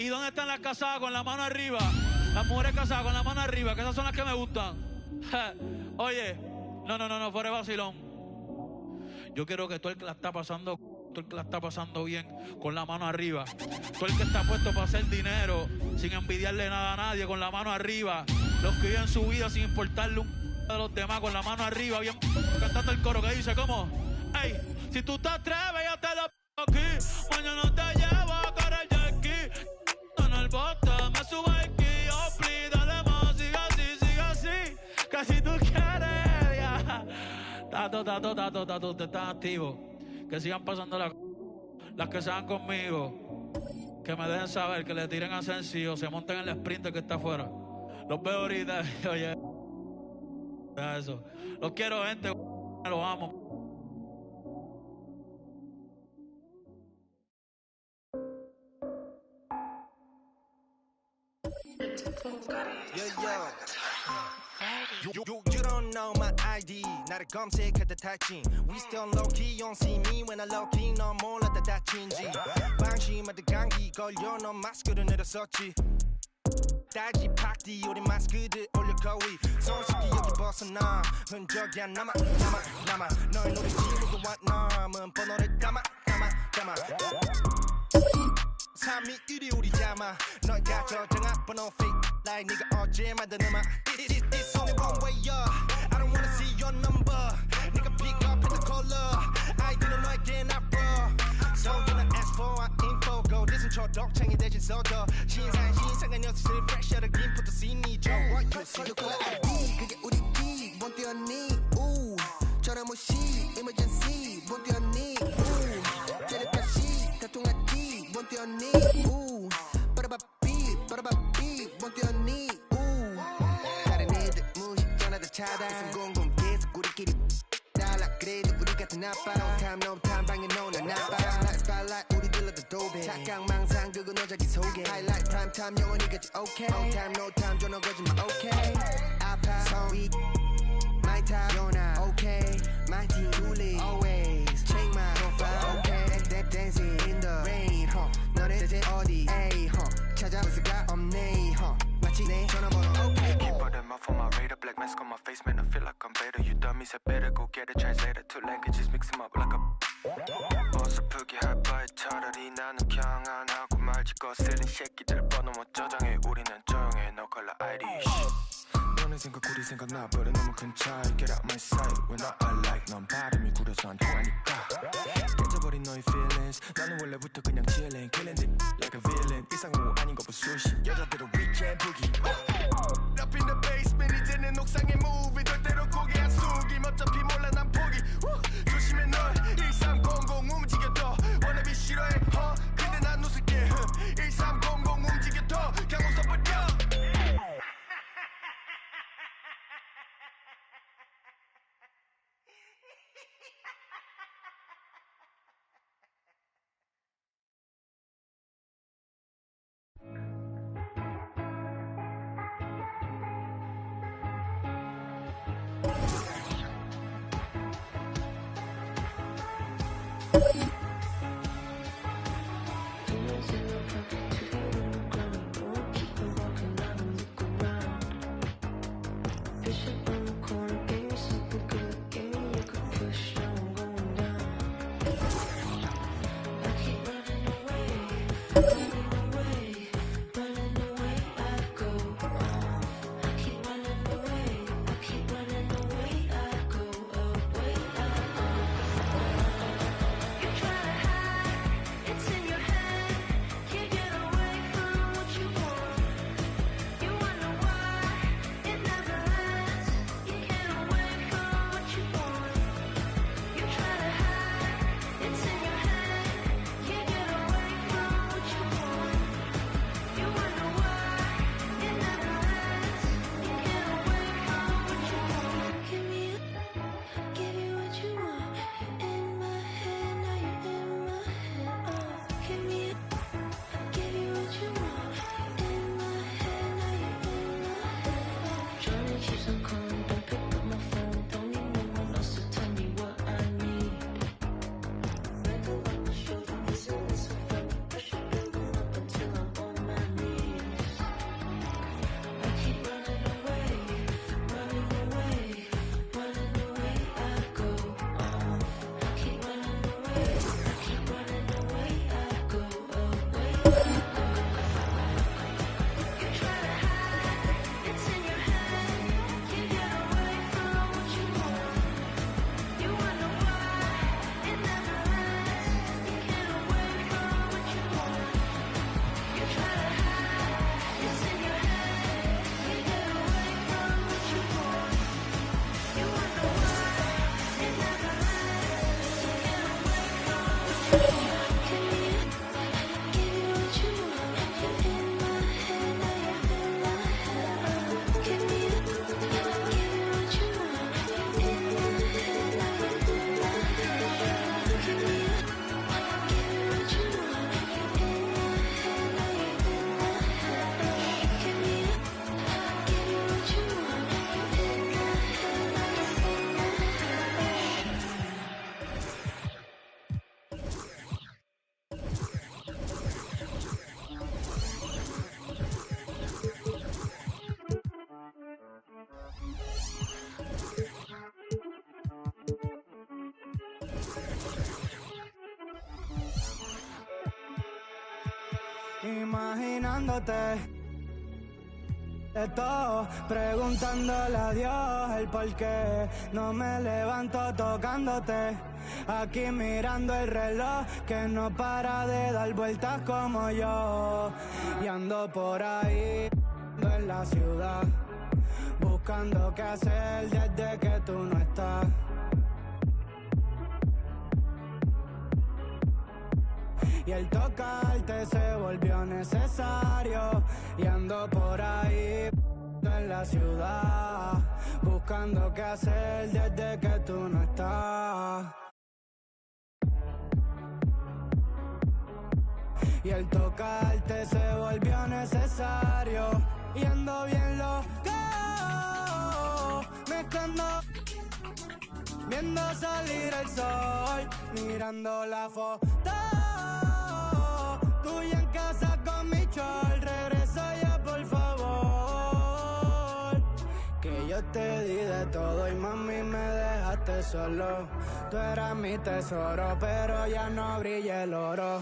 ¿Y dónde están las casadas con la mano arriba? Las mujeres casadas con la mano arriba, que esas son las que me gustan. Oye, no, fuera de vacilón. Yo quiero que tú el que la está pasando, tú el que la está pasando bien, con la mano arriba. Tú el que está puesto para hacer dinero, sin envidiarle nada a nadie, con la mano arriba. Los que viven su vida sin importarle un de los demás, con la mano arriba, bien cantando el coro que dice como, ey, si tú te atreves, yo te lo aquí. Mañana te llevo a cara el jet ski. En el bote, me subo aquí, oh, please, dale más, sigue así, que si tú quieres, ya. Tato, usted está activo. Que sigan pasando las que sean conmigo. Que me dejen saber, que le tiren a sencillo, se monten en el sprint que está afuera. Los veo ahorita, oye. Eso. Los quiero, gente, los amo. You don't know my ID. 나를 검색하다 다친. We still low key. You don't see me when I low key. 넌 몰랐다 다친지. 방심하다 감기 걸려. 넌 마스크를 내렸었지. 따지 팍디 우리 마스크들 올려 거위. 손쉽게 여기 벗어나. 흔적이 안 남아. 널 노래 지우고 남은 번호를 담아. 321이 우리 자마. 너가 저장한 번호 fake like 네가 어제 만든 음악. It's only one way up. I don't wanna see your number. 네가 pick up at the caller. 아이디는 너에게 나빠. So you not ask for our info. Go listen 초록창이 대신 써줘. 신상한 녀석들 fresh out of game put the scene 줘. What you see the club ID. 그게 우리 기. 뭔 뛰었니? 우. 전화무시 emergency. 뭔 뛰었니? 우. 텔레파시 다 통하지. 뭔 뛰었니? 우. 빠라바삐 뭔 뛰었니? 우. 다른 애들 무식 전화다 차단. 공공 계속 우리끼리 달라. 그래도 우리 같은 아빠. No time 방에 노는 아빠. Spotlight 우리 들러도 도배. 착각 망상 그거 너 자기 소개. Highlight prime time 영원히 같이 okay. No time 전화 거짓말 okay. 아파 소리 my time you're okay. My team truly always check my profile okay. Dancing in the rain 너네 대체 어디 에이 찾아볼 수가 없네 마치 내 전화번호 okay. Keep all them off on my radar. Black mask on my face, man, I feel like I'm better. You dummies had better go get a translator. Two languages, mix them up like a 어설프게 할 바에 차라리 나는 그냥 안 하고 말지. 거슬린 새끼들 번호 못 저장해. 우리는 조용해. No color ID. 너네 생각 우리 생각 나버려 너무 큰 차이. Get out my sight. When I like 넌 발음이 구려서 안 통하니까. 깨져버린 너의 feelings. 나는 원래부터 그냥 chillin'. Killing it like a villain. 이상호 아닌 거 부수시. 여자들은 weekend boogie. Up in the basement 이제는 옥상에 movie. 절대로 고개 안 숙임. 어차피 몰라 난 포기. 조심해 널 1300 움직여도 wannabe 싫어해 근데 난 웃을게 1300 움직여도 그냥 웃어버려. You try imaginándote. De todo, preguntándole a Dios el por qué no me levanto tocándote. Aquí mirando el reloj que no para de dar vueltas como yo. Y ando por ahí en la ciudad, buscando qué hacer desde que tú no estás. Y el tocarte se volvió necesario. Y ando por ahí en la ciudad, buscando qué hacer desde que tú no estás. Y el tocarte se volvió necesario. Y ando bien loco, mezclando, viendo salir el sol, mirando la foto tuya en casa con mi chol. Regresa ya por favor, que yo te di de todo y mami me dejaste solo. Tú eras mi tesoro, pero ya no brilla el oro.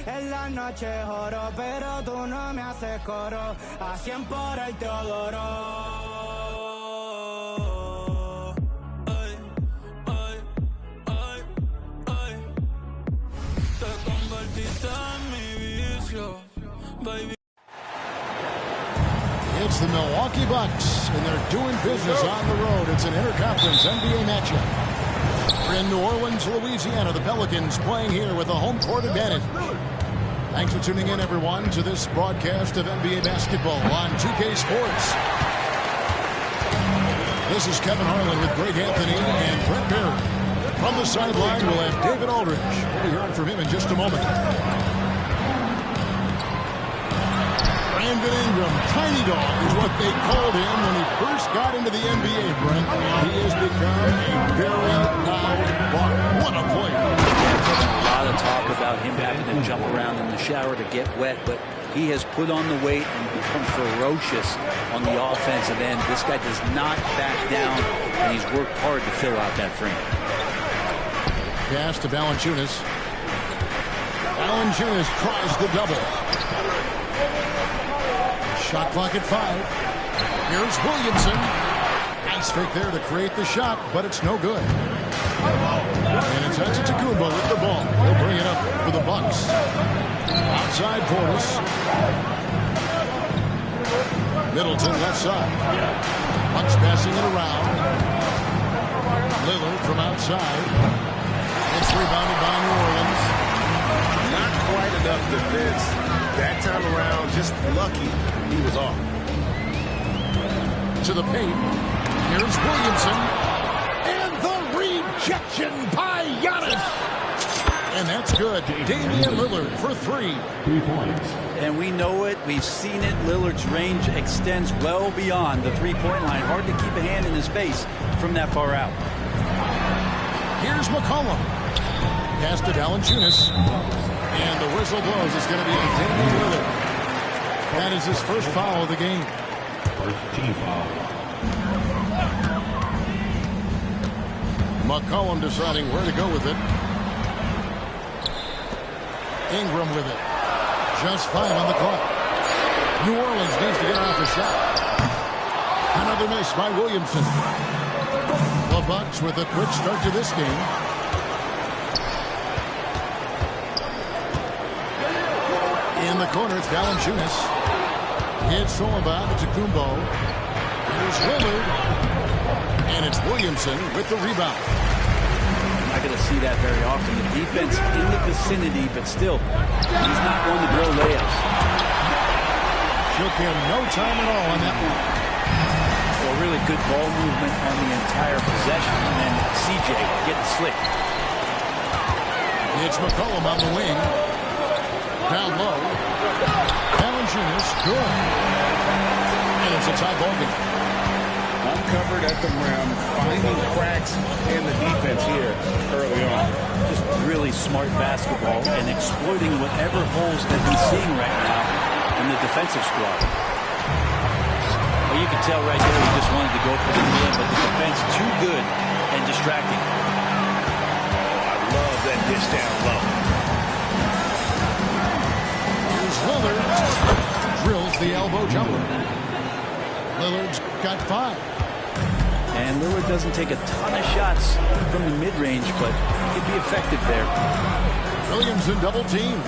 En la noche oro, pero tú no me haces coro. A 100 por el Teodoro. It's the Milwaukee Bucks, and they're doing business on the road. It's an interconference NBA matchup. We're in New Orleans, Louisiana. The Pelicans playing here with a home court advantage. Thanks for tuning in, everyone, to this broadcast of NBA basketball on 2K Sports. This is Kevin Harlan with Greg Anthony and Brent Barry. From the sideline, we'll have David Aldridge. We'll be hearing from him in just a moment. Brandon Ingram, Tiny Dog, is what they called him when he first got into the NBA, Brent. He has become a very loud bar. What a player. A lot of talk about him having to jump around in the shower to get wet, but he has put on the weight and become ferocious on the offensive end. This guy does not back down, and he's worked hard to fill out that frame. Pass to Valanciunas. Valanciunas tries the double. Shot clock at 5. Here's Williamson. Nice fake there to create the shot, but it's no good. And it's Antetokounmpo with the ball. He'll bring it up for the Bucks. Outside Portis. Middleton left side. Bucks passing it around. Lillard from outside. It's rebounded by New Orleans. Not quite enough defense that time around. Just lucky he was off. To the paint. Here's Williamson. And the rejection by Giannis. And that's good. Damian Lillard for 3. 3 points. And we know it. We've seen it. Lillard's range extends well beyond the three-point line. Hard to keep a hand in his face from that far out. Here's McCollum. Pass to Valanciunas. And the whistle blows. It's going to be on Damian Lillard. That is his first foul of the game. First team foul. McCollum deciding where to go with it. Ingram with it. Just 5 on the clock. New Orleans needs to get off a shot. Another miss by Williamson. The Bucks with a quick start to this game. In the corner, it's Valanciunas. It's from about Antetokounmpo. Here's Lillard. And it's Williamson with the rebound. Not going to see that very often. The defense in the vicinity, but still, he's not going to blow layups. Took him no time at all on that one. Well, really good ball movement on the entire possession, and then CJ getting slick. It's McCollum on the wing. Down low. Valanciunas, good. And it's a tie ball game. Uncovered at the rim, finding cracks in the defense here early on. Just really smart basketball and exploiting whatever holes that he's seeing right now in the defensive squad. Well, you can tell right there he just wanted to go for the win, but the defense too good and distracting. I love that dish down low. Here's Lillard drills the elbow jumper. Lillard's got 5. And Lillard doesn't take a ton of shots from the mid-range, but he can be effective there. Williamson double team.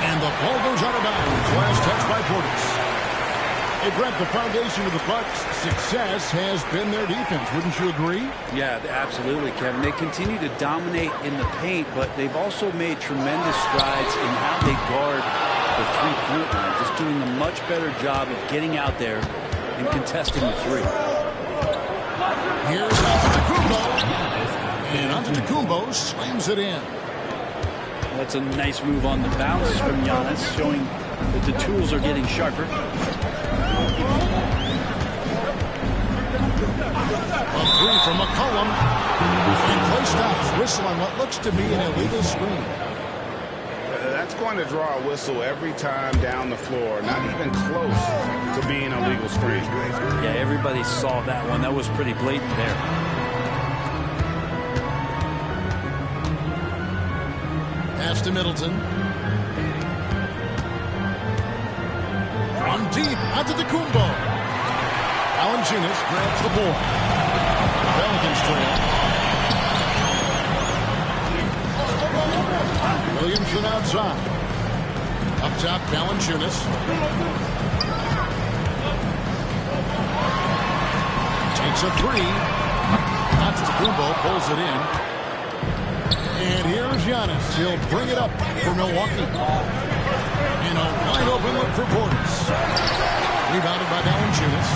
And the ball goes out of bounds. Last touch by Portis. Hey, Brett, the foundation of the Bucks' success has been their defense. Wouldn't you agree? Yeah, absolutely, Kevin. They continue to dominate in the paint, but they've also made tremendous strides in how they guard the three-point line, just doing a much better job of getting out there and contesting the three. Here's Antetokounmpo. And Antetokounmpo slams it in. That's a nice move on the bounce from Giannis, showing that the tools are getting sharper. A 3 from McCollum. And play stops. Whistle on what looks to be an illegal screen. That's going to draw a whistle every time down the floor. Not even close to being a legal screen. Yeah, everybody saw that one. That was pretty blatant there. Pass to Middleton. From deep, Antetokounmpo. Valanciunas grabs the ball. Pelicans trail. Williamson outside. Up top, Valanciunas. Takes a 3. Antetokounmpo pulls it in. And here's Giannis. He'll bring it up for Milwaukee. In a wide open look for Portis. Rebounded by Valanciunas.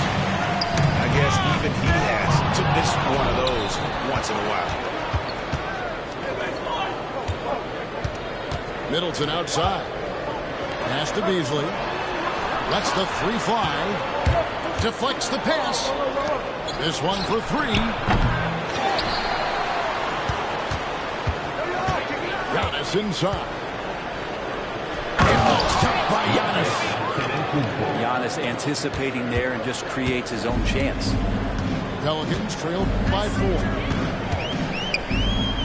I guess even he has to miss one of those once in a while. Middleton outside. Pass to Beasley. Lets the 3 fly. Deflects the pass. This one for 3. Giannis inside. Stopped by Giannis. Giannis anticipating there and just creates his own chance. Pelicans trail by 4.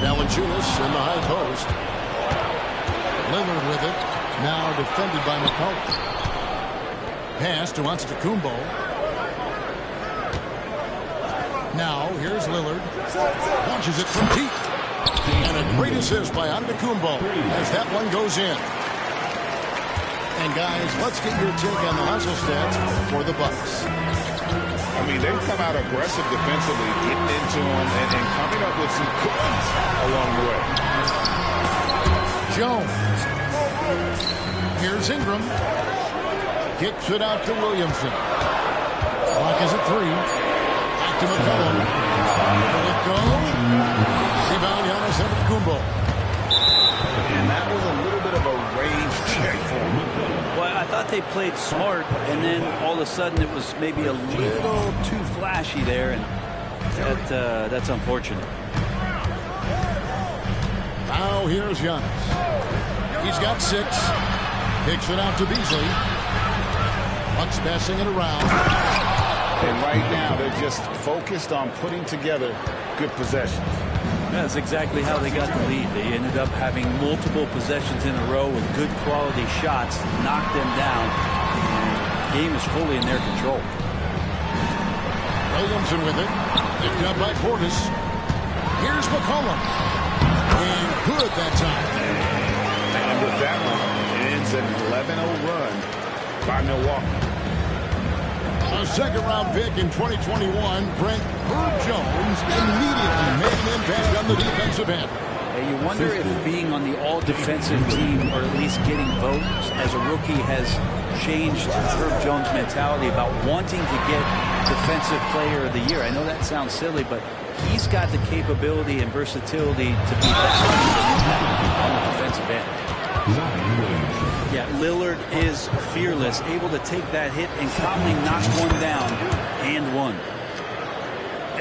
Valanciunas in the high post. Lillard with it. Now defended by McCollum. Pass to Antetokounmpo. Now here's Lillard. Launches it from deep. And a great assist by Antetokounmpo as that one goes in. And guys, let's get your take on the hustle stats for the Bucks. I mean, they've come out aggressive defensively, getting into them and coming up with some cookies along the way. Jones. Here's Ingram. Kicks it out to Williamson. Clock is at 3. Back to McCollum. Will it go? Rebound, Giannis Antetokounmpo. And that was a little bit of a range check for him. Well, I thought they played smart, and then all of a sudden it was maybe a little too flashy there, and that's unfortunate. Now here's Giannis. He's got 6. Kicks it out to Beasley. Bucks passing it around. And right now they're just focused on putting together good possessions. That's exactly how they got the lead. They ended up having multiple possessions in a row with good quality shots, knocked them down, and the game is fully in their control. Williamson with it. Picked up by Portis. Here's McCollum. And good that time. And with that one, it ends an 11-0 run by Milwaukee. A second-round pick in 2021, Brent Herb Jones immediately made an impact on the defensive end. Hey, you wonder if being on the all-defensive team, or at least getting votes as a rookie, has changed Herb Jones' mentality about wanting to get Defensive Player of the Year. I know that sounds silly, but he's got the capability and versatility to be that on the defensive end. Yeah, Lillard is fearless, able to take that hit and calmly knock one down and one.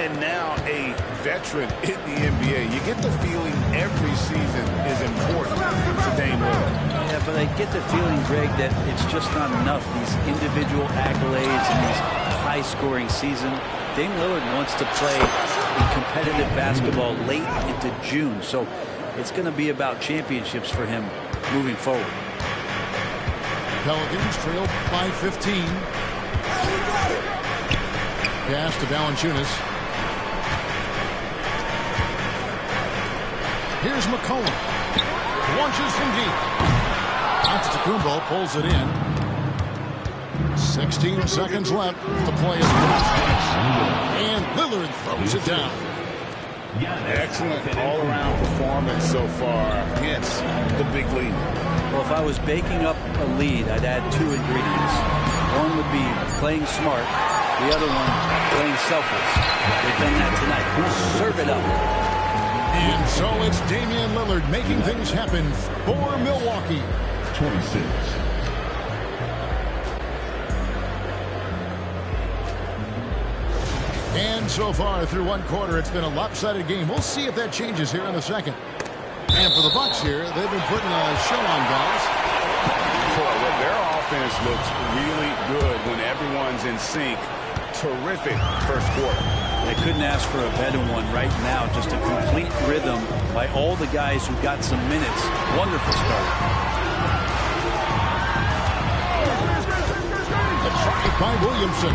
And now a veteran in the NBA. You get the feeling every season is important to Dame Lillard. Yeah, but I get the feeling, Greg, that it's just not enough. These individual accolades and these high-scoring season. Dame Lillard wants to play in competitive basketball late into June, so it's going to be about championships for him moving forward. Pelicans trail by 15. Pass to Valanciunas. Here's McCollum. Launches from deep. Antetokounmpo pulls it in. 16 seconds left to play. And Lillard throws it down. Excellent all-around performance so far against the big lead. Well, if I was baking up a lead, I'd add 2 ingredients. One would be playing smart. The other one, playing selfless. They've done that tonight. Serve it up. And so it's Damian Lillard making things happen for Milwaukee. 26. And so far through one quarter, it's been a lopsided game. We'll see if that changes here in a second. And for the Bucks here, they've been putting a show on, guys. Their offense looks really good when everyone's in sync. Terrific first quarter. They couldn't ask for a better one right now. Just a complete rhythm by all the guys who got some minutes. Wonderful start. The try by Williamson.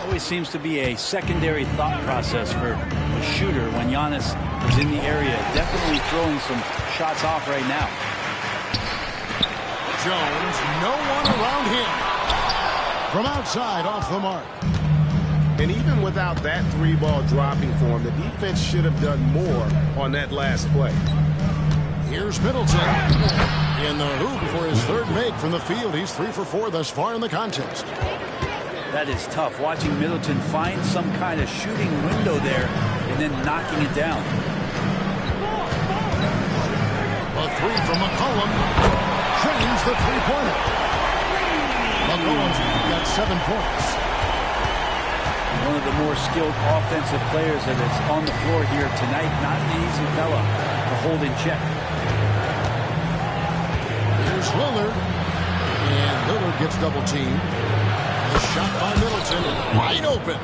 Always seems to be a secondary thought process for a shooter when Giannis is in the area. Definitely throwing some shots off right now. Jones, no one around him. From outside, off the mark. And even without that 3-ball dropping for him, the defense should have done more on that last play. Here's Middleton in the hoop for his third make from the field. He's 3 for 4 thus far in the contest. That is tough. Watching Middleton find some kind of shooting window there and then knocking it down. A 3 from McCollum. Drains the three-pointer. McCollum's got 7 points. One of the more skilled offensive players that is on the floor here tonight. Not an easy fella to hold in check. Here's Lillard. And Lillard gets double-teamed. The shot by Middleton, wide open.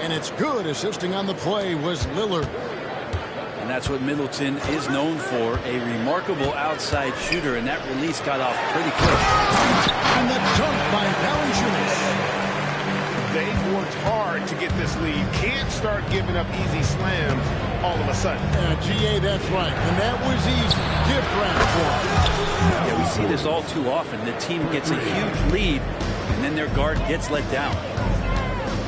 And it's good. Assisting on the play was Lillard. And that's what Middleton is known for, a remarkable outside shooter, and that release got off pretty quick. And the dunk by Valanciunas. They've worked hard to get this lead. Can't start giving up easy slams all of a sudden. GA, that's right. And that was easy. Gift wrap for him. Yeah, we see this all too often. The team gets a huge lead, and then their guard gets let down.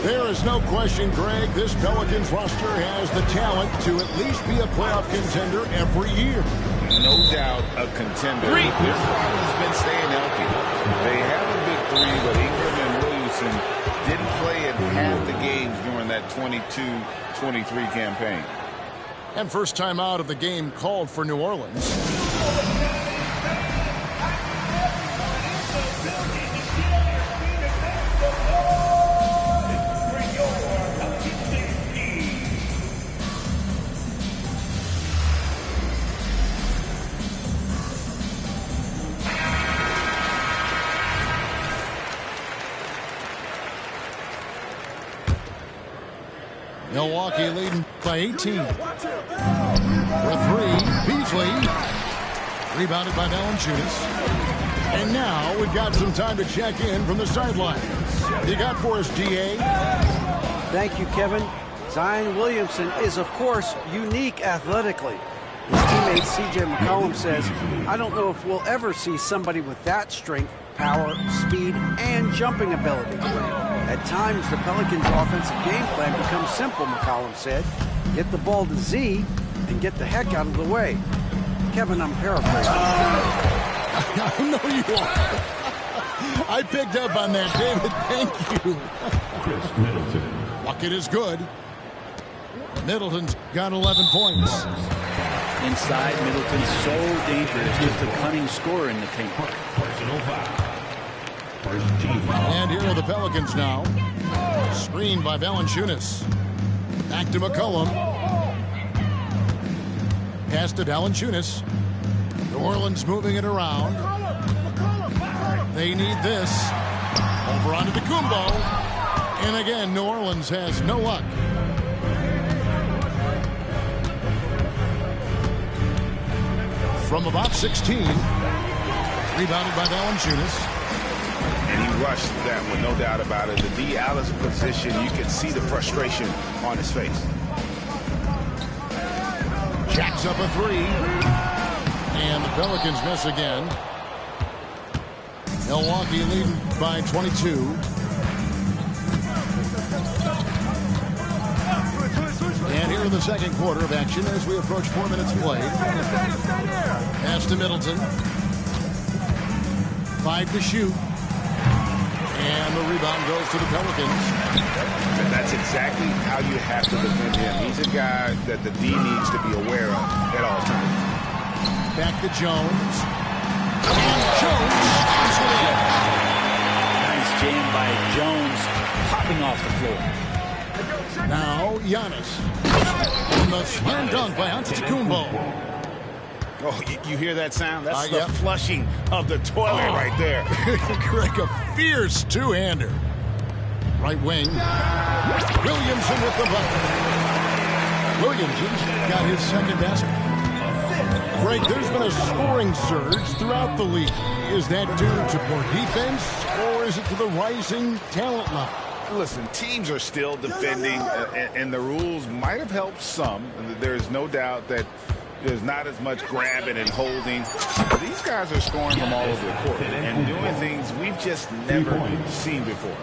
There is no question, Greg, this Pelicans roster has the talent to at least be a playoff contender every year. No doubt a contender. Their problem's been staying healthy. They have a big 3, but Ingram and Williamson didn't play in half the games during that 22-23 campaign. And first time out of the game called for New Orleans. Milwaukee leading by 18. For 3, Beasley. Rebounded by Valanciunas. And now we've got some time to check in from the sidelines. You got for us, DA? Thank you, Kevin. Zion Williamson is, of course, unique athletically. His teammate C.J. McCollum says, I don't know if we'll ever see somebody with that strength, power, speed, and jumping ability. At times, the Pelicans' offensive game plan becomes simple, McCollum said. Get the ball to Z and get the heck out of the way. Kevin, I'm paraphrasing. I know you are. I picked up on that, David. Thank you. Chris Middleton. Bucket is good. Middleton's got 11 points. Inside, Middleton's so dangerous. Just a cunning scorer in the paint. Personal foul. First team foul. And here are the Pelicans now. Screened by Valanciunas. Back to McCollum. Pass to Valanciunas. New Orleans moving it around. They need this. Over onto Antetokounmpo. And again, New Orleans has no luck. From about 16. Rebounded by Valanciunas. And he rushed that one, no doubt about it. The D. Alice position, you can see the frustration on his face. Jacks up a three. And the Pelicans miss again. Milwaukee leading by 22. And here in the second quarter of action as we approach 4 minutes played. Pass to Middleton. 5 to shoot. And the rebound goes to the Pelicans. And that's exactly how you have to defend him. He's a guy that the D needs to be aware of at all times. Back to Jones. And Jones scores it in. Nice jam by Jones, popping off the floor. Now Giannis. And the slam dunk by Antetokounmpo. Oh, you hear that sound? That's the yep. flushing of the toilet right there. Greg, a fierce two-hander. Right wing. Williamson with the bucket. Williamson's got his second basket. Greg, there's been a scoring surge throughout the league. Is that due to more defense, or is it to the rising talent level? Listen, teams are still defending, and the rules might have helped some. There's no doubt that there's not as much grabbing and holding. But these guys are scoring from all over the court and doing things we've just never seen before.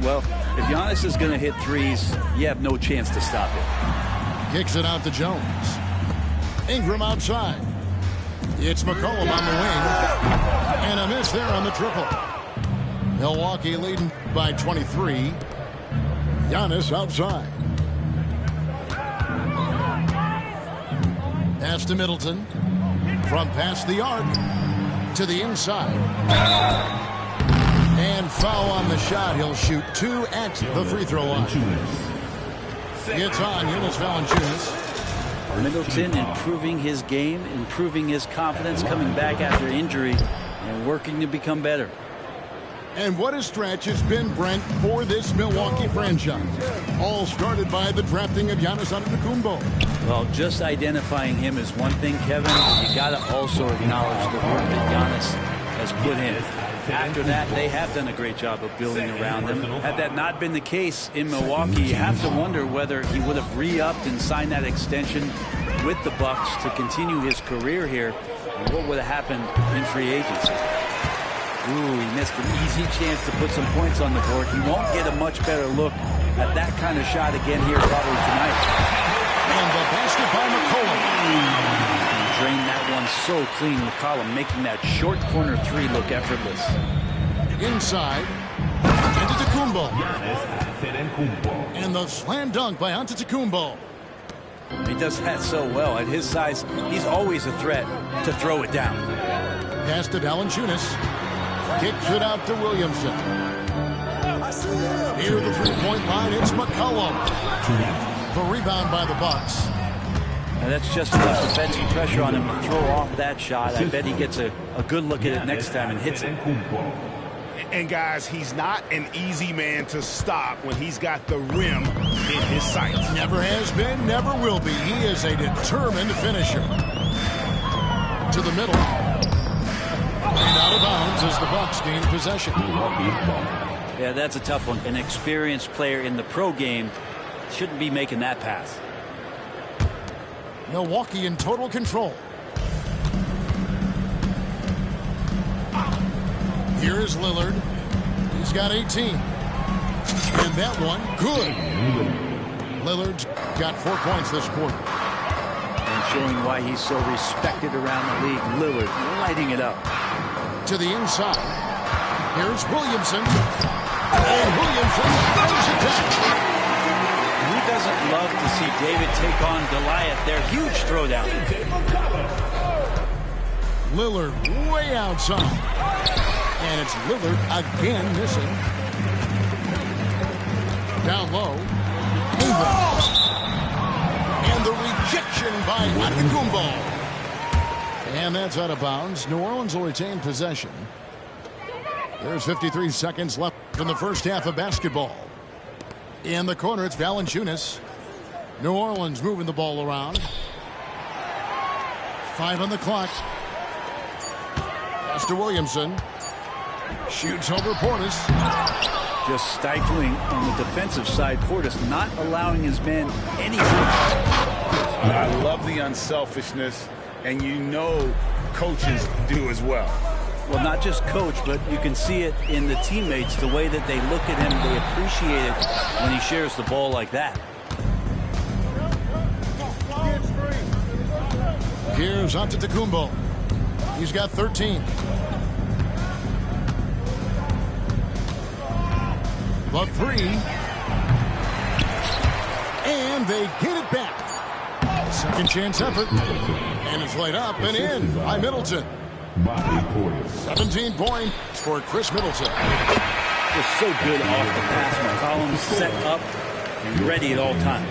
Well, if Giannis is going to hit threes, you have no chance to stop it. Kicks it out to Jones. Ingram outside. It's McCollum on the wing. And a miss there on the triple. Milwaukee leading by 23. Giannis outside. Pass to Middleton. From past the arc to the inside. And foul on the shot. He'll shoot 2 at the free throw line. It's on Jonas Valanciunas. Middleton improving his game, improving his confidence, coming back after injury, and working to become better. And what a stretch it's been, Brent, for this Milwaukee franchise. All started by the drafting of Giannis Antetokounmpo. Well, just identifying him is one thing, Kevin. You got to also acknowledge the work that Giannis has put in. After that, they have done a great job of building around him. Had that not been the case in Milwaukee, you have to wonder whether he would have re-upped and signed that extension with the Bucks to continue his career here, and what would have happened in free agency. Ooh, he missed an easy chance to put some points on the board. He won't get a much better look at that kind of shot again here probably tonight. And the basket by McCollum. Drained that one so clean. McCollum making that short corner three look effortless. Inside. Antetokounmpo. And the slam dunk by Antetokounmpo. He does that so well. At his size, he's always a threat to throw it down. Pass to Valanciunas. Kicks it out to Williamson. Near the three-point line, it's McCollum. The rebound by the Bucks. Now that's just enough defensive pressure on him to throw off that shot. I bet he gets a good look at it next time and hits it. And guys, he's not an easy man to stop when he's got the rim in his sights. Never has been, never will be. He is a determined finisher. To the middle. And out of bounds as the Bucks gain possession. Yeah, that's a tough one. An experienced player in the pro game shouldn't be making that pass. Milwaukee in total control. Here is Lillard. He's got 18. And that one, good. Lillard's got 4 points this quarter. And showing why he's so respected around the league. Lillard lighting it up. To the inside. Here's Williamson. And Williamson throws it down. Who doesn't love to see David take on Goliath? Their huge throwdown. Lillard way outside. And it's Lillard again missing. Down low. Ingram. And the rejection by Antetokounmpo. And that's out of bounds. New Orleans will retain possession. There's 53 seconds left in the first half of basketball. In the corner, it's Valanciunas. New Orleans moving the ball around. 5 on the clock. Pass to Williamson. Shoots over Portis. Just stifling on the defensive side. Portis not allowing his men any room. I love the unselfishness, and you know coaches do as well. Well, not just coach, but you can see it in the teammates, the way that they look at him. They appreciate it when he shares the ball like that. Here's Antetokounmpo. He's got 13. The three. And they get it back. Second chance effort. And it's laid up and in by Middleton. 17 points for Chris Middleton. Just so good off the pass. McCollum set up and ready at all times.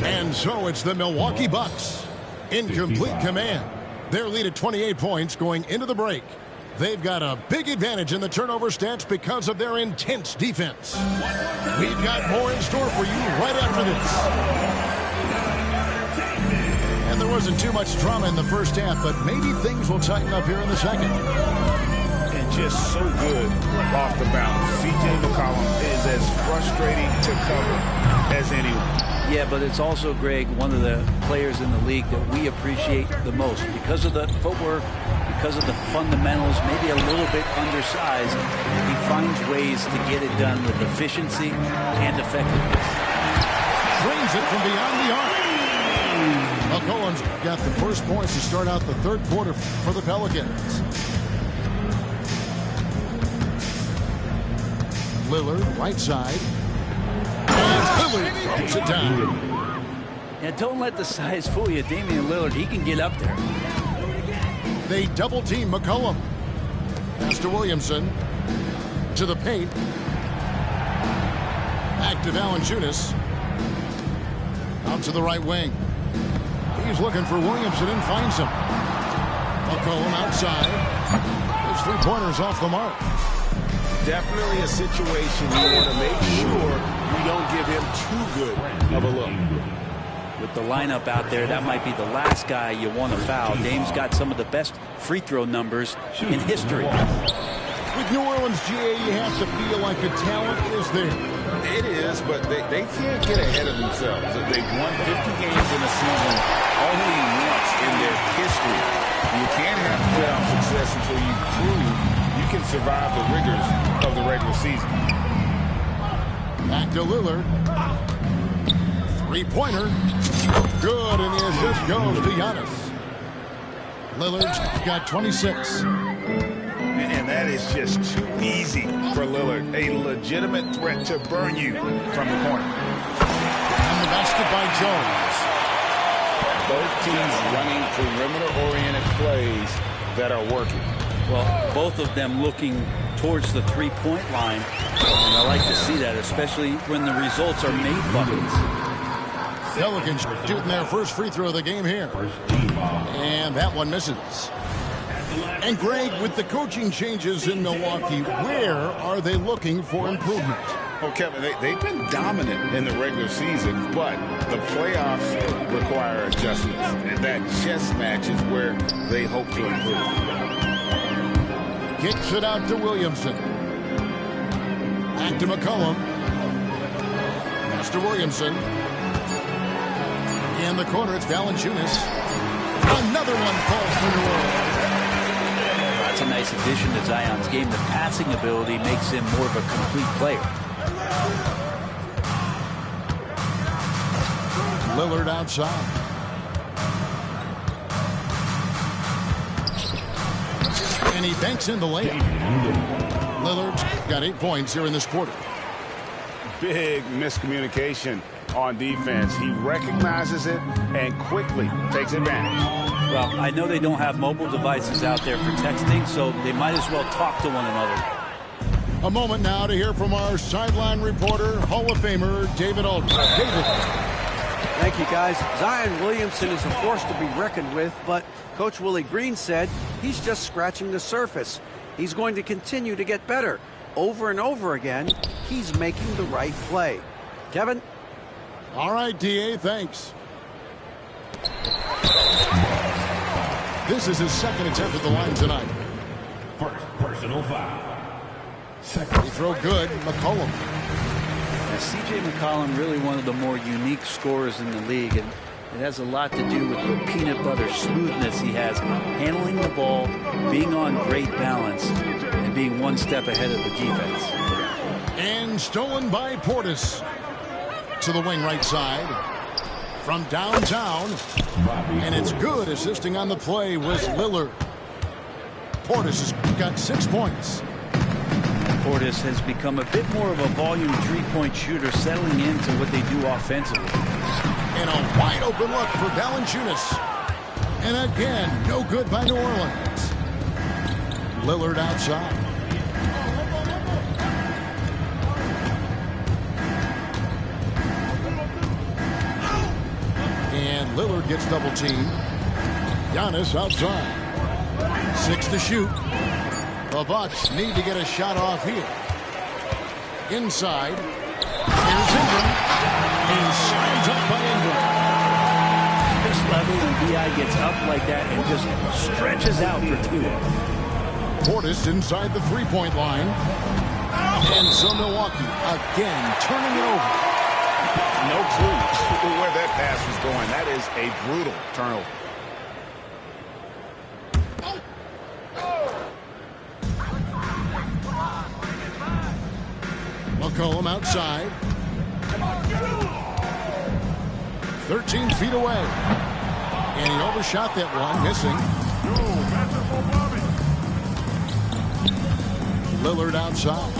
And so it's the Milwaukee Bucks in complete command. Their lead at 28 points going into the break. They've got a big advantage in the turnover stats because of their intense defense. We've got more in store for you right after this. And there wasn't too much drama in the first half, but maybe things will tighten up here in the second. And just so good off the bounce. C.J. McCollum is as frustrating to cover as anyone. Yeah, but it's also, Greg, one of the players in the league that we appreciate the most because of the footwork, because of the fundamentals, maybe a little bit undersized. He finds ways to get it done with efficiency and effectiveness. Brings it from beyond the arc. McCollum's got the first points to start out the third quarter for the Pelicans. Lillard, right side. And Lillard puts it down. Yeah, don't let the size fool you. Damian Lillard, he can get up there. They double team McCollum. Pass to Williamson. To the paint. Back to Valanciunas. Out to the right wing. He's looking for Williamson and finds him. McCollum outside. His three-pointers off the mark. Definitely a situation you want to make sure you don't give him too good of a look. With the lineup out there, that might be the last guy you want to foul. Dame's got some of the best free throw numbers in history. With New Orleans, GA, you have to feel like the talent is there. It is, but they can't get ahead of themselves. They've won 50 games in a season only once in their history. You can't have playoff success until you prove you can survive the rigors of the regular season. Back to Lillard. Three-pointer. Good, and the assist goes to Giannis. Lillard's got 26. And that is just too easy for Lillard. A legitimate threat to burn you from the corner. And the basket by Jones. Both teams running perimeter-oriented plays that are working. Well, both of them looking towards the three-point line. And I like to see that, especially when the results are made buckets. Pelicans shooting their first free throw of the game here. And that one misses. And Greg, with the coaching changes in Milwaukee, where are they looking for improvement? Oh, Kevin, they've been dominant in the regular season, but the playoffs require adjustments. And that chess match is where they hope to improve. Kicks it out to Williamson. Back to McCollum. Pass to Williamson. In the corner, it's Valanciunas. Another one falls for New Orleans. That's a nice addition to Zion's game. The passing ability makes him more of a complete player. Lillard outside. And he banks in the layup. Lillard's got 8 points here in this quarter. Big miscommunication on defense. He recognizes it and quickly takes advantage. Well, I know they don't have mobile devices out there for texting, so they might as well talk to one another. A moment now to hear from our sideline reporter, Hall of Famer David Aldridge. David. Thank you, guys. Zion Williamson is a force to be reckoned with, but Coach Willie Green said he's just scratching the surface. He's going to continue to get better. Over and over again, he's making the right play. Kevin? All right, D.A., thanks. This is his second attempt at the line tonight. Personal foul. They throw good. McCollum. Now, C.J. McCollum, really one of the more unique scorers in the league, and it has a lot to do with the peanut butter smoothness he has, handling the ball, being on great balance, and being one step ahead of the defense. And stolen by Portis. To the wing right side. From downtown. And it's good. Assisting on the play was Lillard. Portis has got 6 points. Portis has become a bit more of a volume three-point shooter, settling into what they do offensively. And a wide open look for Valanciunas. And again, no good by New Orleans. Lillard outside. And Lillard gets double teamed. Giannis outside. 6 to shoot. The Bucks need to get a shot off here. Inside. Here's Ingram. And slides up by Ingram. This level when B.I. gets up like that and just stretches out for two. Portis inside the three-point line. And so Milwaukee again turning it over. No clue where that pass was going. That is a brutal turnover. McCollum outside. 13 feet away. And he overshot that one, missing. Lillard outside.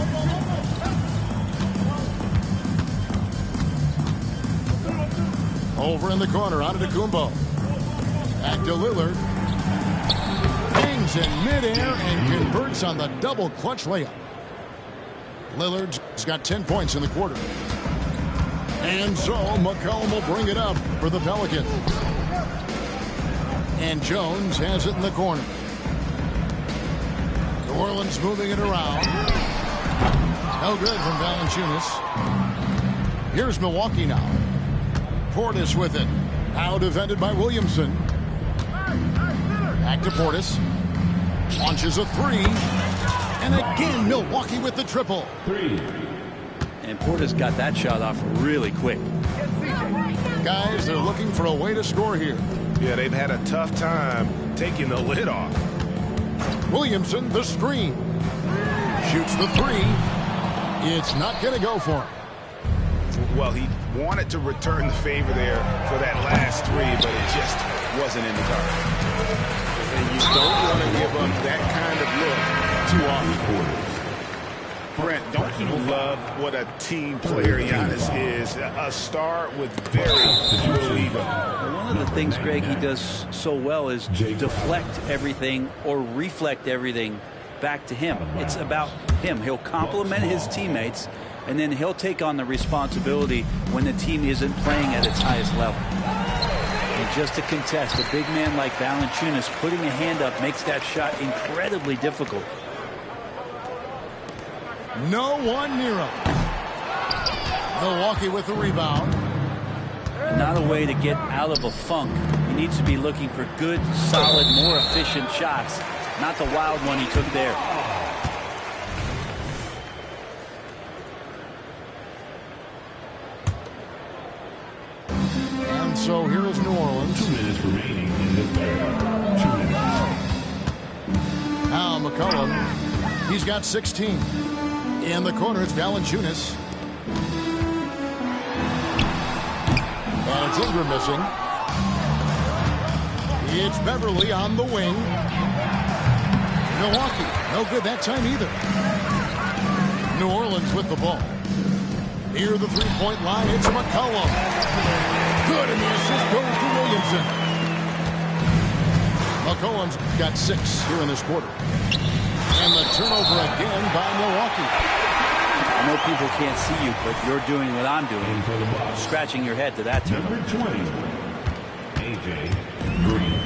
Over in the corner, out of Antetokounmpo. Back to Lillard. Hangs in midair and converts on the double clutch layup. Lillard's got 10 points in the quarter. And so McCollum will bring it up for the Pelicans. And Jones has it in the corner. New Orleans moving it around. No good from Valanciunas. Here's Milwaukee now. Portis with it. Now defended by Williamson. Back to Portis. Launches a three. And again, Milwaukee with the triple. And Portis got that shot off really quick. Guys, they're looking for a way to score here. Yeah, they've had a tough time taking the lid off. Williamson, the screen. Shoots the three. It's not going to go for him. Well, he wanted to return the favor there for that last three, but it just wasn't in the target. And you don't want to give up that kind of look too often. Brent, don't you love what a team player Giannis is? A star with very little ego. One of the things, Greg, he does so well is deflect everything or reflect everything back to him. It's about him. He'll compliment his teammates, and then he'll take on the responsibility when the team isn't playing at its highest level. And just to contest, a big man like Valanciunas putting a hand up makes that shot incredibly difficult. No one near him. Milwaukee with the rebound. Not a way to get out of a funk. He needs to be looking for good, solid, more efficient shots, not the wild one he took there. And so here is New Orleans. 2 minutes remaining in the third. 2 minutes. Now McCollum, he's got 16. In the corner, it's Valanciunas. And it's Ingram missing. It's Beverly on the wing. Milwaukee, no good that time either. New Orleans with the ball. Near the three-point line, it's McCollum. Good, and the assist goes to Williamson. McCollum's got 6 here in this quarter. And the turnover again by Milwaukee. I know people can't see you, but you're doing what I'm doing. Scratching your head to that turnover. Number 20, A.J. Green.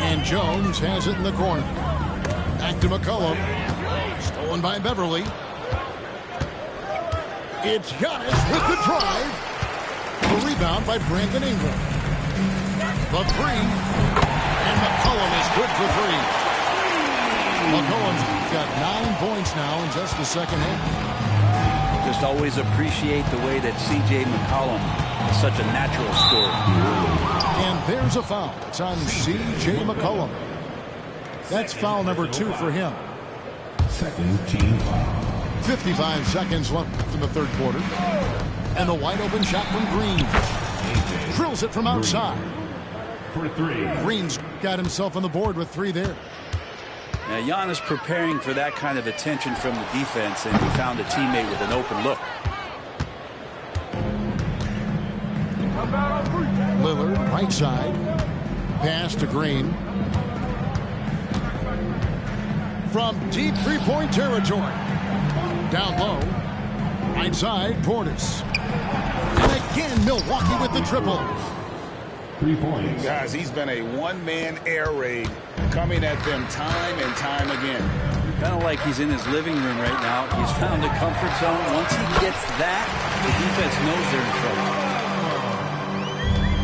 And Jones has it in the corner. Back to McCollum. Stolen by Beverly. It's Giannis with the drive. The rebound by Brandon Ingram. The three. And McCollum is good for 3. McCollum's got 9 points now in just the second half. Just always appreciate the way that C.J. McCollum is such a natural scorer. And there's a foul. It's on C.J. McCollum. That's foul number 2 for him. Second team foul. 55 seconds left in the third quarter. And the wide open shot from Green. Drills it from outside. For 3. Green's got himself on the board with 3 there. Now, Giannis preparing for that kind of attention from the defense, and he found a teammate with an open look. Lillard, right side. Pass to Green. From deep three-point territory. Down low. Right side, Portis. And again, Milwaukee with the triple. 3 points. Guys, he's been a one-man air raid coming at them time and time again. Kind of like he's in his living room right now. He's found a comfort zone. Once he gets that, the defense knows they're in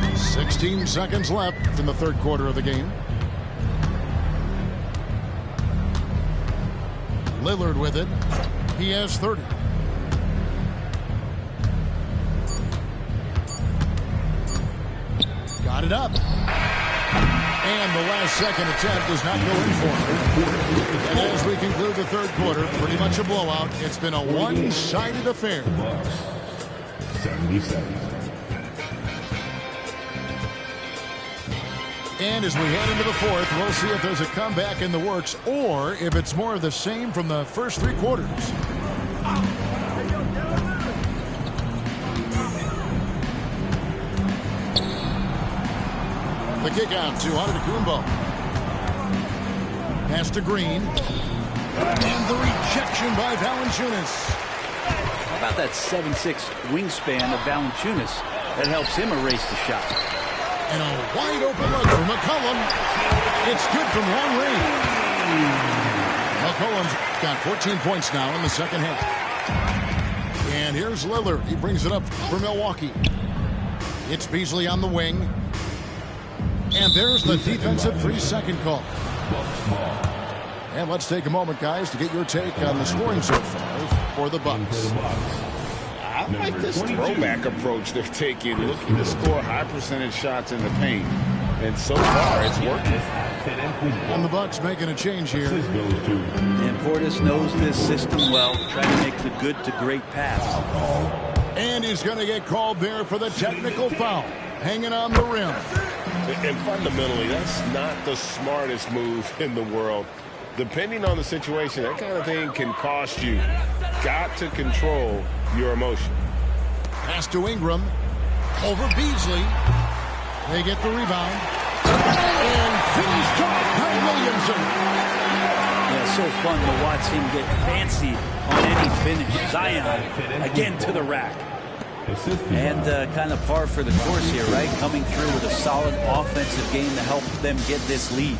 trouble. 16 seconds left in the third quarter of the game. Lillard with it. He has 30. Got it up. And the last second attempt does not go in for him. And as we conclude the third quarter, pretty much a blowout. It's been a one-sided affair. 77. And as we head into the fourth, we'll see if there's a comeback in the works or if it's more of the same from the first 3 quarters. The kick out to Antetokounmpo. Pass to Green. And the rejection by Valanciunas. How about that 7'6" wingspan of Valanciunas that helps him erase the shot? And a wide open look for McCollum. It's good from long range. McCollum's got 14 points now in the second half. And here's Lillard. He brings it up for Milwaukee. It's Beasley on the wing. And there's the defensive 3-second call. And let's take a moment, guys, to get your take on the scoring so far for the Bucks. I like this throwback approach they're taking, looking to score high percentage shots in the paint. And so far, it's working. And the Bucks making a change here. And Portis knows this system well, trying to make the good to great pass. And he's going to get called there for the technical foul, hanging on the rim. And fundamentally, that's not the smartest move in the world. Depending on the situation, that kind of thing can cost you. Got to control your emotion. Pass to Ingram. Over Beasley. They get the rebound. And finished off by Williamson. Yeah, so fun to watch him get fancy on any finish. Zion, again to the rack. And kind of par for the course here, right? Coming through with a solid offensive game to help them get this lead.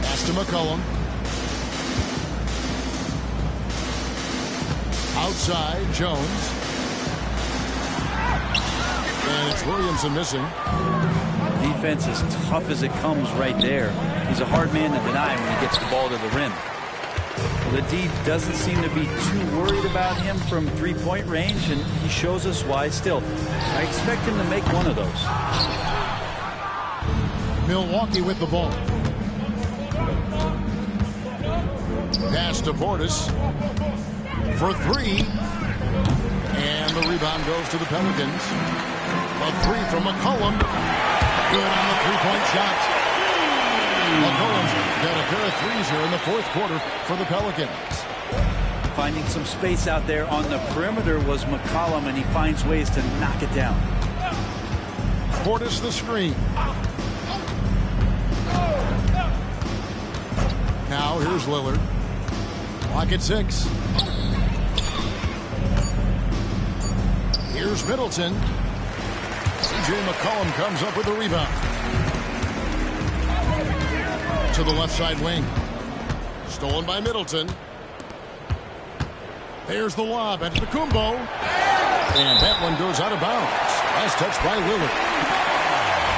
Pass to McCollum. Outside, Jones. And it's Williamson missing. Defense as tough as it comes right there. He's a hard man to deny when he gets the ball to the rim. The D doesn't seem to be too worried about him from three-point range, and he shows us why still. I expect him to make one of those. Milwaukee with the ball. Pass to Portis for 3. And the rebound goes to the Pelicans. A 3 from McCollum. Good on the three-point shot. McCollum's got a pair of threes here in the fourth quarter for the Pelicans. Finding some space out there on the perimeter was McCollum, and he finds ways to knock it down. Portis the screen. Now here's Lillard. Clock at 6. Here's Middleton. C.J. McCollum comes up with the rebound. To the left side wing. Stolen by Middleton. There's the lob at Antetokounmpo. And that one goes out of bounds. Last touch by Lillard.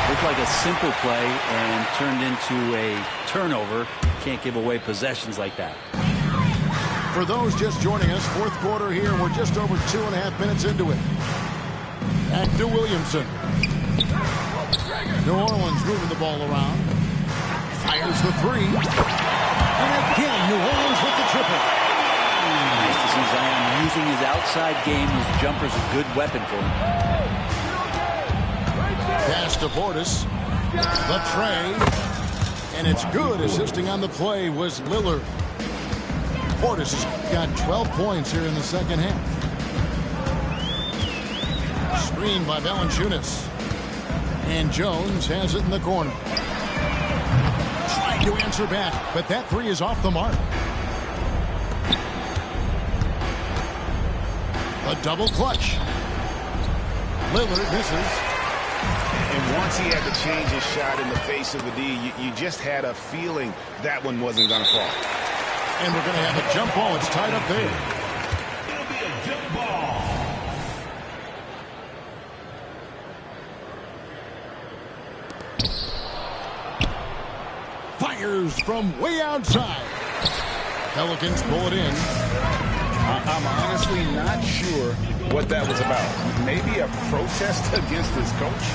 Looked like a simple play and turned into a turnover. Can't give away possessions like that. For those just joining us, fourth quarter here. We're just over 2.5 minutes into it. Back to Williamson. New Orleans moving the ball around. Fires the three. And again, New Orleans with the triple. Nice to see Zion using his outside game. His jumper's a good weapon for him. Pass to Portis. The tray. And it's good. Assisting on the play was Lillard. Portis has got 12 points here in the second half. Screen by Valanciunas. And Jones has it in the corner. Trying to answer back, but that three is off the mark. A double clutch. Lillard misses. And once he had to change his shot in the face of the D, you just had a feeling that one wasn't going to fall. And we're going to have a jump ball. It's tied up there. It'll be a jump ball. Fires from way outside. Pelicans pull it in. I'm honestly not sure what that was about. Maybe a protest against his coach?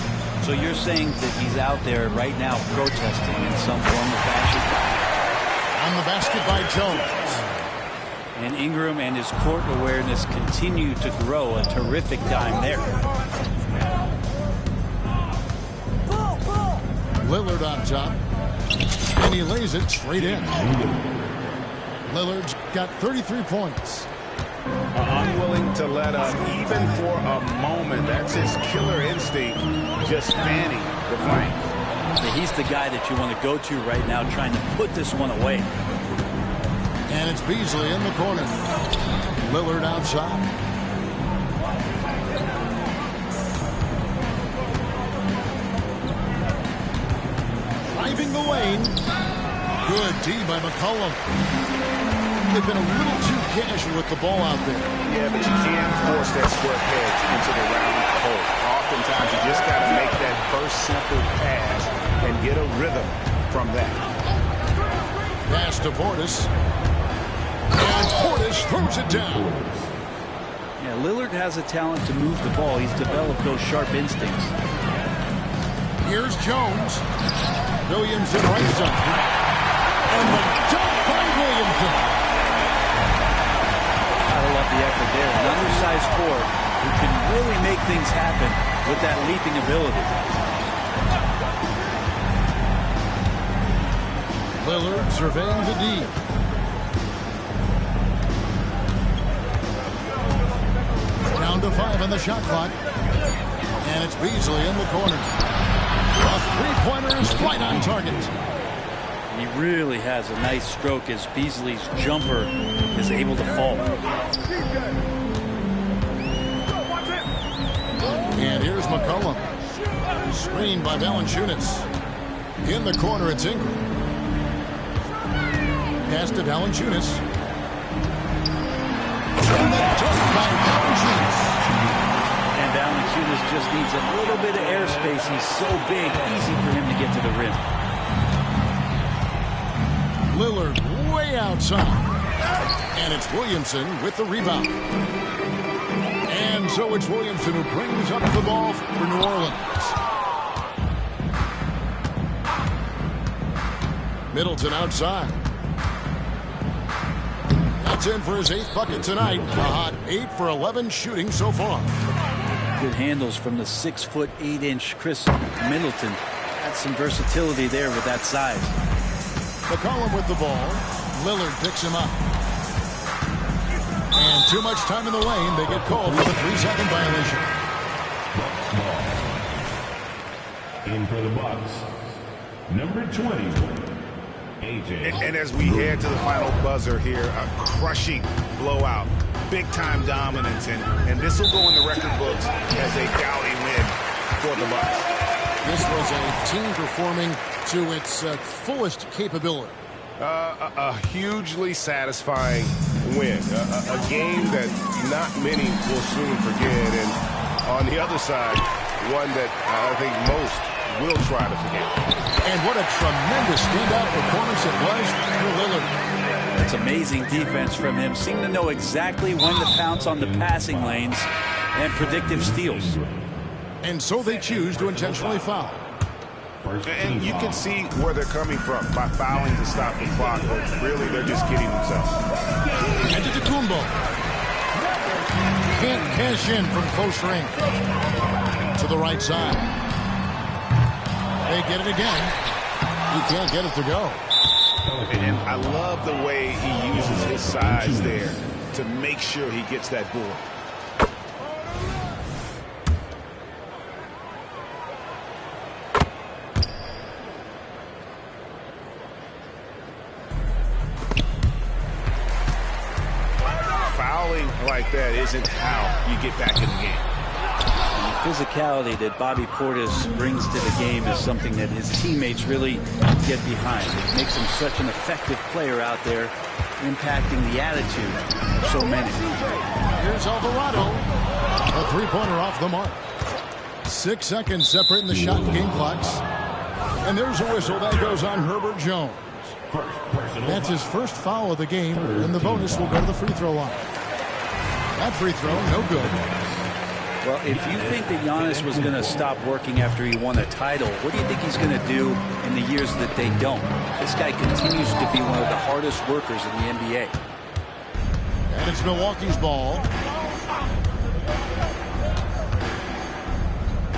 So you're saying that he's out there right now protesting in some form or fashion? On the basket by Jones. And Ingram and his court awareness continue to grow. A terrific dime there. Lillard on top. And he lays it straight in. Lillard's got 33 points. Unwilling to let up, even for a moment. That's his killer instinct, just spanning the flank. He's the guy that you want to go to right now, trying to put this one away. And it's Beasley in the corner. Lillard outside. Driving the lane. Good D by McCollum. They've been a little too casual with the ball out there. Yeah, but you can't force that square peg into the round hole. Oftentimes, you just got to make that first simple pass and get a rhythm from that. Pass to Portis. And Portis throws it down. Yeah, Lillard has a talent to move the ball. He's developed those sharp instincts. Here's Jones. Williamson right side. And the dunk by Williamson. I love the effort there. An undersized forward who can really make things happen with that leaping ability. Lillard surveying the D. Down to 5 on the shot clock. And it's Beasley in the corner. A three-pointer is right on target. He really has a nice stroke as Beasley's jumper is able to fall. And here's McCollum. Screened by Valanciunas. In the corner, it's Ingram. Pass to Valanciunas. And the dunk by Valanciunas. And Valanciunas just needs a little bit of airspace. He's so big, easy for him to get to the rim. Lillard way outside. And it's Williamson with the rebound. And so it's Williamson who brings up the ball for New Orleans. Middleton outside. That's in for his 8th bucket tonight. A hot 8 for 11 shooting so far. Good handles from the 6'8" Chris Middleton. That's some versatility there with that size. McCollum with the ball. Lillard picks him up. And too much time in the lane. They get called for the 3-second violation. In for the Bucks, number 20, AJ. And as we head to the final buzzer here, a crushing blowout, big-time dominance, and this will go in the record books as a gaudy win for the Bucks. This was a team performing to its fullest capability. A hugely satisfying win. A game that not many will soon forget. And on the other side, one that I think most will try to forget. And what a tremendous standout performance it was for Lillard. That's amazing defense from him. Seemed to know exactly when to pounce on the passing lanes and predictive steals. And so they choose to intentionally foul. And you can see where they're coming from by fouling to stop the clock, but really they're just kidding themselves. Antetokounmpo can't cash in from close range. To the right side. They get it again. He can't get it to go. And I love the way he uses his size there to make sure he gets that board. Fouling like that isn't how you get back in the game. The physicality that Bobby Portis brings to the game is something that his teammates really get behind. It makes him such an effective player out there, impacting the attitude of so many. Here's Alvarado. A three-pointer off the mark. 6 seconds separating the shot and game clocks. And there's a whistle that goes on Herbert Jones. That's his first foul of the game, and the bonus will go to the free throw line. That free throw, no good. Well, if you think that Giannis was going to stop working after he won a title, what do you think he's going to do in the years that they don't? This guy continues to be one of the hardest workers in the NBA. And it's Milwaukee's ball.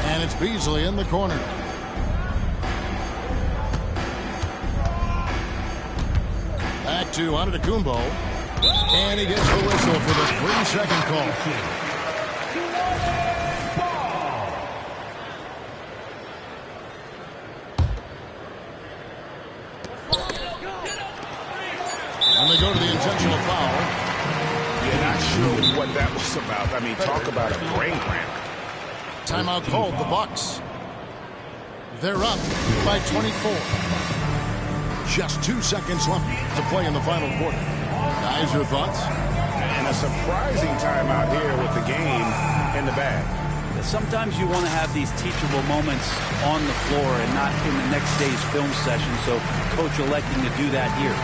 And it's Beasley in the corner. Back to Antetokounmpo. And he gets the whistle for the 3-second call. And they go to the intentional foul. Yeah, not sure what that was about. I mean, talk about a brain cramp. Timeout called, the Bucks. They're up by 24. Just 2 seconds left to play in the final quarter. Guys, your thoughts? And a surprising timeout here with the game in the bag. Sometimes you want to have these teachable moments on the floor and not in the next day's film session, so coach electing to do that here.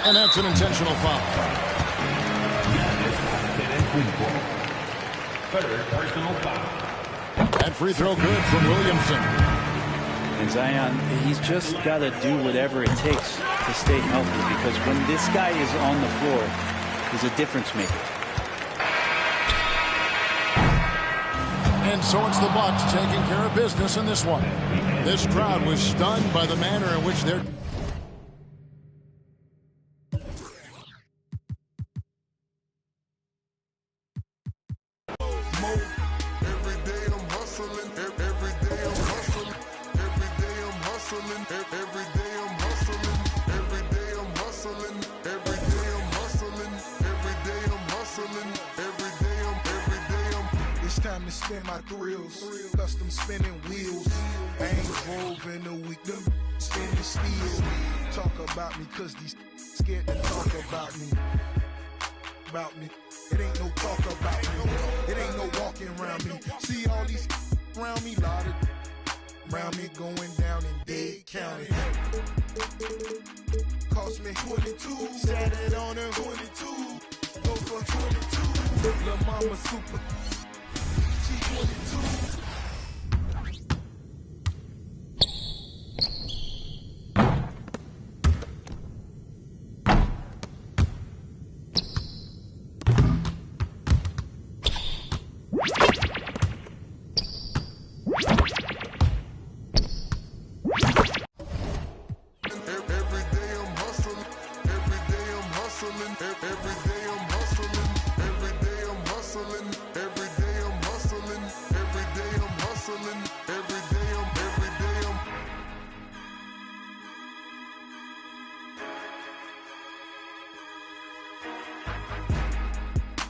And that's an intentional foul. Third personal foul. That free throw good from Williamson. And Zion, he's just got to do whatever it takes to stay healthy, because when this guy is on the floor, he's a difference maker. And so it's the Bucks taking care of business in this one. This crowd was stunned by the manner in which they're... Spin my thrills, custom spinning wheels. I ain't drove in a week, them spinning steel. Talk about me, cause these scared to talk about me. About me. It ain't no talk about me. It ain't no walking around me. See all these around me, lot of around me going down in Dade County. Cost me 22, sat it on them 22, go for 22. Lil' mama super. G22.